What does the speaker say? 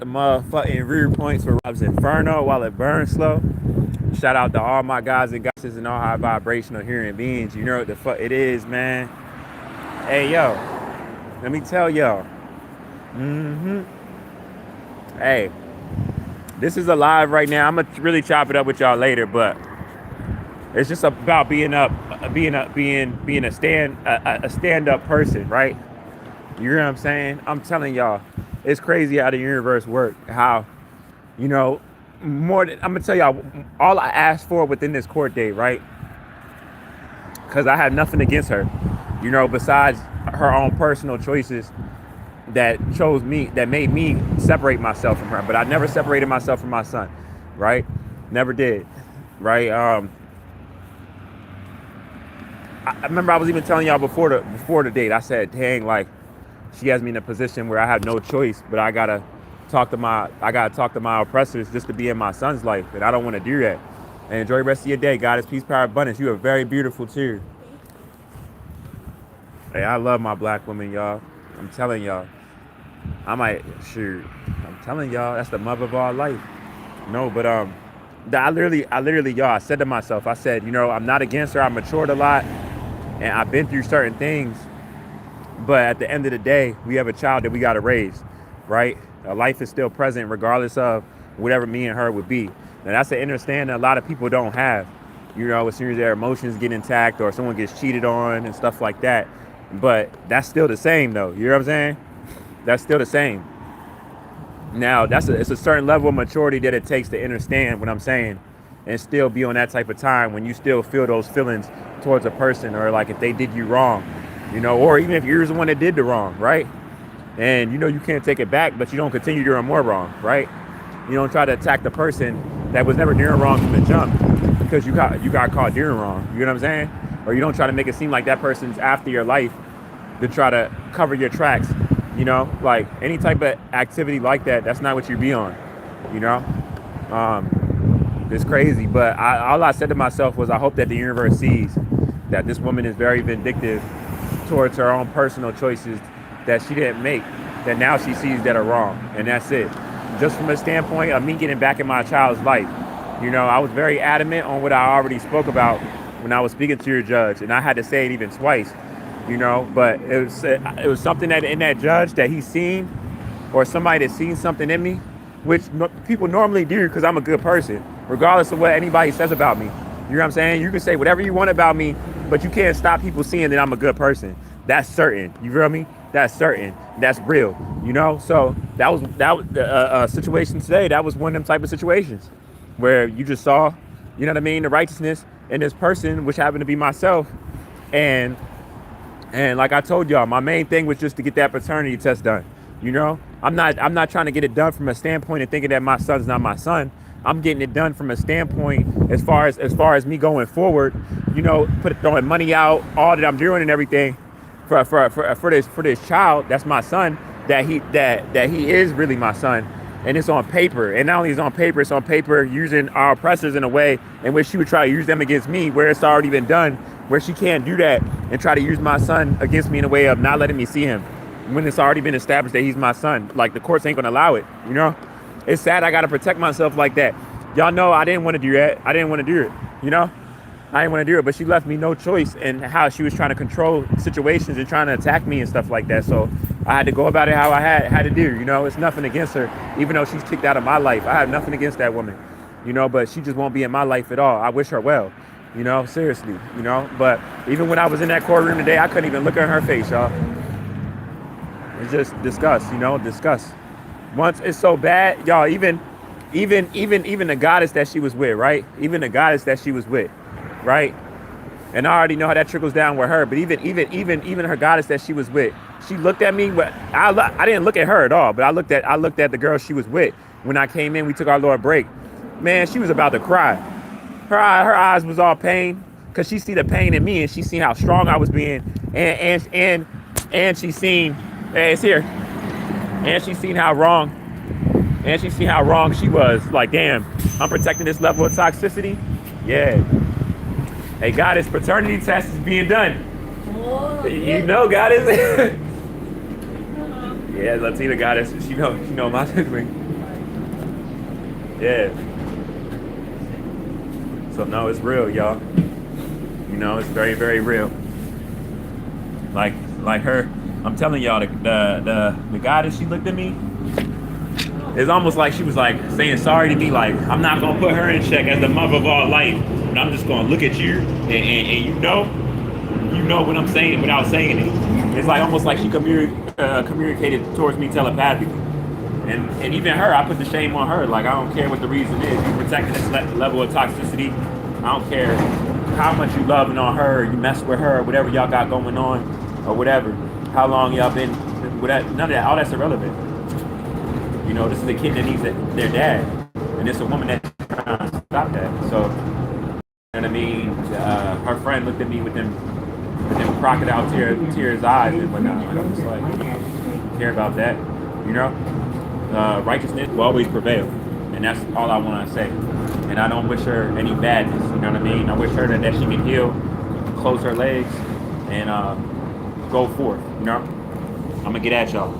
motherfucking rear points for RoBs Inferno while it burns slow. Shout out to all my guys and goddesses and all high vibrational human beings. You know what the fuck it is, man. Hey, yo, let me tell y'all. Hey, this is a live right now. I'm gonna really chop it up with y'all later, but it's just about being a stand-up person, right? You hear what I'm saying? I'm telling y'all, it's crazy how the universe works. How, you know, more than I'm gonna tell y'all, all I asked for within this court date, right? Because I had nothing against her, you know, besides her own personal choices that made me separate myself from her. But I never separated myself from my son, right? Never did, right? I remember I was even telling y'all before the date. I said, dang, like, she has me in a position where I have no choice, but I gotta talk to my oppressors just to be in my son's life, and I don't want to do that. And enjoy the rest of your day. God is peace, power, abundance. You are very beautiful too. Hey, I love my black women, y'all. I'm telling y'all. I'm telling y'all, that's the mother of all life. No, but I literally, y'all, I said to myself, I said, you know, I'm not against her. I matured a lot, and I've been through certain things. But at the end of the day, we have a child that we got to raise, right? Life is still present regardless of whatever me and her would be. Now, that's an understanding a lot of people don't have. You know, as soon as their emotions get intact or someone gets cheated on and stuff like that. But that's still the same, though. You know what I'm saying? That's still the same. Now, it's a certain level of maturity that it takes to understand what I'm saying and still be on that type of time when you still feel those feelings towards a person, or like if they did you wrong, you know, or even if you're the one that did the wrong, right? And you know you can't take it back, but you don't continue doing more wrong, right? You don't try to attack the person that was never doing wrong from the jump because you got caught doing wrong. You know what I'm saying? Or you don't try to make it seem like that person's after your life to try to cover your tracks. You know, like any type of activity like that, that's not what you be on. You know, it's crazy. But all I said to myself was, I hope that the universe sees that this woman is very vindictive towards her own personal choices that she didn't make, that now she sees that are wrong, and that's it. Just from a standpoint of me getting back in my child's life, you know, I was very adamant on what I already spoke about when I was speaking to your judge, and I had to say it even twice, you know. But it was something that in that judge that he's seen, or somebody that's seen something in me, which people normally do because I'm a good person, regardless of what anybody says about me. You know what I'm saying? You can say whatever you want about me, but you can't stop people seeing that I'm a good person. That's certain. You feel me? That's certain. That's real. You know? So that was a situation today. That was one of them type of situations where you just saw, you know what I mean, the righteousness in this person, which happened to be myself. And like I told y'all, my main thing was just to get that paternity test done. You know, I'm not trying to get it done from a standpoint of thinking that my son's not my son. I'm getting it done from a standpoint as far as me going forward, you know, throwing money out, all that I'm doing and everything for this child that's my son, that he is really my son, and it's on paper. And not only is it on paper, it's on paper using our oppressors in a way in which she would try to use them against me, where it's already been done, where she can't do that and try to use my son against me in a way of not letting me see him when it's already been established that he's my son. Like, the courts ain't gonna allow it, you know? It's sad I gotta protect myself like that. Y'all know I didn't want to do that. I didn't want to do it, you know? I didn't want to do it, but she left me no choice in how she was trying to control situations and trying to attack me and stuff like that. So I had to go about it how I had to do, you know? It's nothing against her, even though she's kicked out of my life. I have nothing against that woman, you know, but she just won't be in my life at all. I wish her well, you know, seriously, you know? But even when I was in that courtroom today, I couldn't even look at her face, y'all. It's just disgust, you know, disgust. Once it's so bad, y'all, even the goddess that she was with, right? Even the goddess that she was with, right? And I already know how that trickles down with her, but even her goddess that she was with, she looked at me, but I didn't look at her at all, but I looked at the girl she was with. When I came in, we took our little break. Man, she was about to cry. Her eyes was all pain, because she see the pain in me, and she seen how strong I was being, and she seen, hey, it's here. And she seen how wrong she was. Like, damn, I'm protecting this level of toxicity. Yeah. Hey, goddess, paternity test is being done. Oh, you know, goddess. Yeah, Latina goddess. She know my situation. Yeah. So no, it's real, y'all. You know, it's very, very real. Like like her, I'm telling y'all, the guy that she looked at me, it's almost like she was like saying sorry to me, like I'm not gonna put her in check as the mother of all life, but I'm just gonna look at you and you know what I'm saying without saying it. It's like almost like she communicated towards me telepathically. And even her, I put the shame on her. Like I don't care what the reason is. You protecting this level of toxicity. I don't care how much you loving on her, you mess with her, whatever y'all got going on, or whatever. How long y'all been? None of that. All that's irrelevant. You know, this is a kid that needs their dad, and it's a woman that's trying to stop that. So, you know what I mean? Her friend looked at me with them crocodile tears eyes and whatnot. Like, I'm just like, care about that, you know? Righteousness will always prevail, and that's all I want to say. And I don't wish her any badness. You know what I mean? I wish her that she can heal, close her legs, and go forth. You know? I'm gonna get at y'all.